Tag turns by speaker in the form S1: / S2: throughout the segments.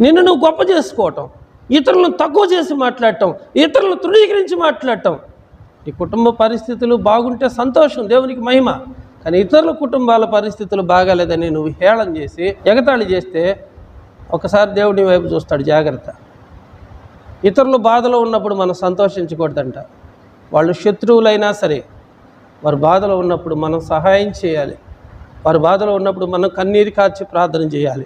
S1: నిన్ను నువ్వు గొప్ప చేసుకోవటం, ఇతరులను తక్కువ చేసి మాట్లాడటం, ఇతరులను తృణీకరించి మాట్లాడటం. నీ కుటుంబ పరిస్థితులు బాగుంటే సంతోషం, దేవునికి మహిమ. కానీ ఇతరుల కుటుంబాల పరిస్థితులు బాగాలేదని నువ్వు హేళన చేసి ఎగతాళి చేస్తే ఒకసారి దేవుడి వైపు చూస్తాడు. జాగ్రత్త. ఇతరులు బాధలో ఉన్నప్పుడు మనం సంతోషించకూడదంట. వాళ్ళు శత్రువులైనా సరే వారి బాధలో ఉన్నప్పుడు మనం సహాయం చేయాలి. వారి బాధలో ఉన్నప్పుడు మనం కన్నీరు కార్చి ప్రార్థన చేయాలి.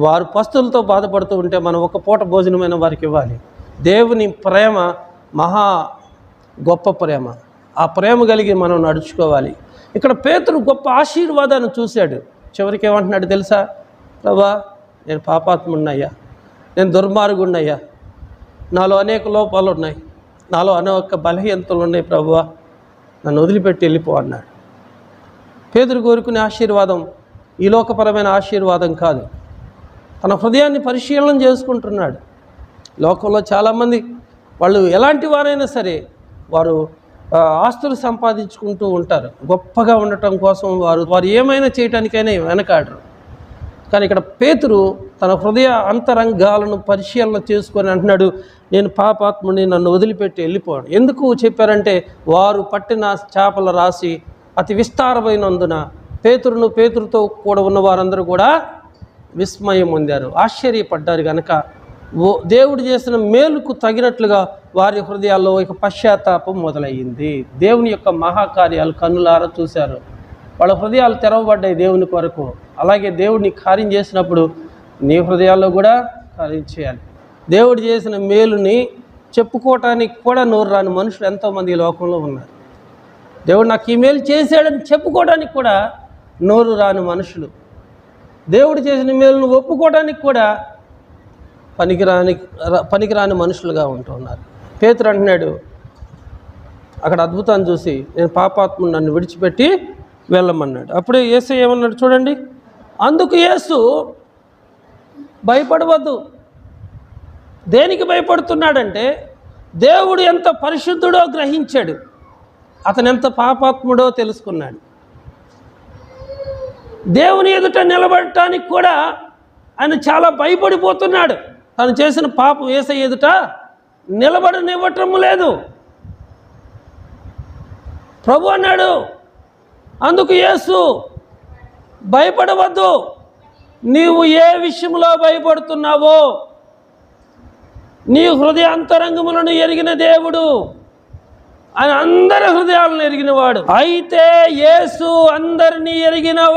S1: వారు పస్తులతో బాధపడుతూ ఉంటే మనం ఒక పూట భోజనమైన వారికి ఇవ్వాలి. దేవుని ప్రేమ మహా గొప్ప ప్రేమ. ఆ ప్రేమ కలిగి మనం నడుచుకోవాలి. ఇక్కడ పేతురు గొప్ప ఆశీర్వాదాన్ని చూశాడు. చివరికి ఏమంటున్నాడు తెలుసా? ప్రభా, నేను పాపాత్ముడినయ్యా, నేను దుర్మార్గుడినయ్యా, నాలో అనేక లోపాలు ఉన్నాయి, నాలో అనేక బలహీనతలు ఉన్నాయి, ప్రభువా నన్ను వదిలిపెట్టి వెళ్ళిపో అన్నాడు. పేతురు కోరుకునే ఆశీర్వాదం ఈ లోకపరమైన ఆశీర్వాదం కాదు. తన హృదయాన్ని పరిశీలన చేసుకుంటున్నాడు. లోకంలో చాలామంది వాళ్ళు ఎలాంటి వారైనా సరే వారు ఆస్తులు సంపాదించుకుంటూ ఉంటారు. గొప్పగా ఉండటం కోసం వారు ఏమైనా చేయటానికైనా వెనకాడరు. కానీ ఇక్కడ పేతురు తన హృదయ అంతరంగాలను పరిశీలన చేసుకొని అంటున్నాడు, నేను పాపాత్ముడిని, నన్ను వదిలిపెట్టి వెళ్ళిపోయాడు. ఎందుకు చెప్పారంటే వారు పట్టిన చేపల రాశి అతి విస్తారమైనందున పేతురుతో కూడా ఉన్న వారందరూ కూడా విస్మయం పొందారు, ఆశ్చర్యపడ్డారు. కనుక దేవుడు చేసిన మేలుకు తగినట్లుగా వారి హృదయాల్లో ఇక పశ్చాత్తాపం మొదలయ్యింది. దేవుని యొక్క మహాకార్యాలు కన్నులారా చూశారు. వాళ్ళ హృదయాలు తెరవబడ్డాయి దేవుని కొరకు. అలాగే దేవుడిని కార్యం చేసినప్పుడు నీ హృదయాల్లో కూడా కార్యం చేయాలి. దేవుడు చేసిన మేలుని చెప్పుకోవటానికి కూడా నోరు రాని మనుషులు ఎంతోమంది ఈ లోకంలో ఉన్నారు. దేవుడు నాకు ఈ మేలు చేశాడని చెప్పుకోవడానికి కూడా నోరు రాని మనుషులు, దేవుడు చేసిన మేలును ఒప్పుకోవడానికి కూడా పనికిరాని మనుషులుగా ఉంటున్నారు. పేతురు అంటున్నాడు అక్కడ అద్భుతాన్ని చూసి, నేను పాపాత్ముడు, నన్ను విడిచిపెట్టి వెళ్ళమన్నాడు. అప్పుడే యేసు ఏమన్నాడు చూడండి. అందుకు యేసు భయపడవద్దు. దేనికి భయపడుతున్నాడంటే దేవుడు ఎంత పరిశుద్ధుడో గ్రహించాడు, అతను ఎంత పాపాత్ముడో తెలుసుకున్నాడు. దేవుని ఎదుట నిలబడటానికి కూడా ఆయన చాలా భయపడిపోతున్నాడు. తను చేసిన పాపం యేసయ్య ఎదుట నిలబడనివ్వటం లేదు. ప్రభు అన్నాడు, అందుకు యేసు భయపడవద్దు. నీవు ఏ విషయంలో భయపడుతున్నావో నీ హృదయ అంతరంగములను ఎరిగిన దేవుడు, ఆయన అందరి హృదయాలను ఎరిగినవాడు. అయితే యేసు అందరినీ ఎరిగినవాడు.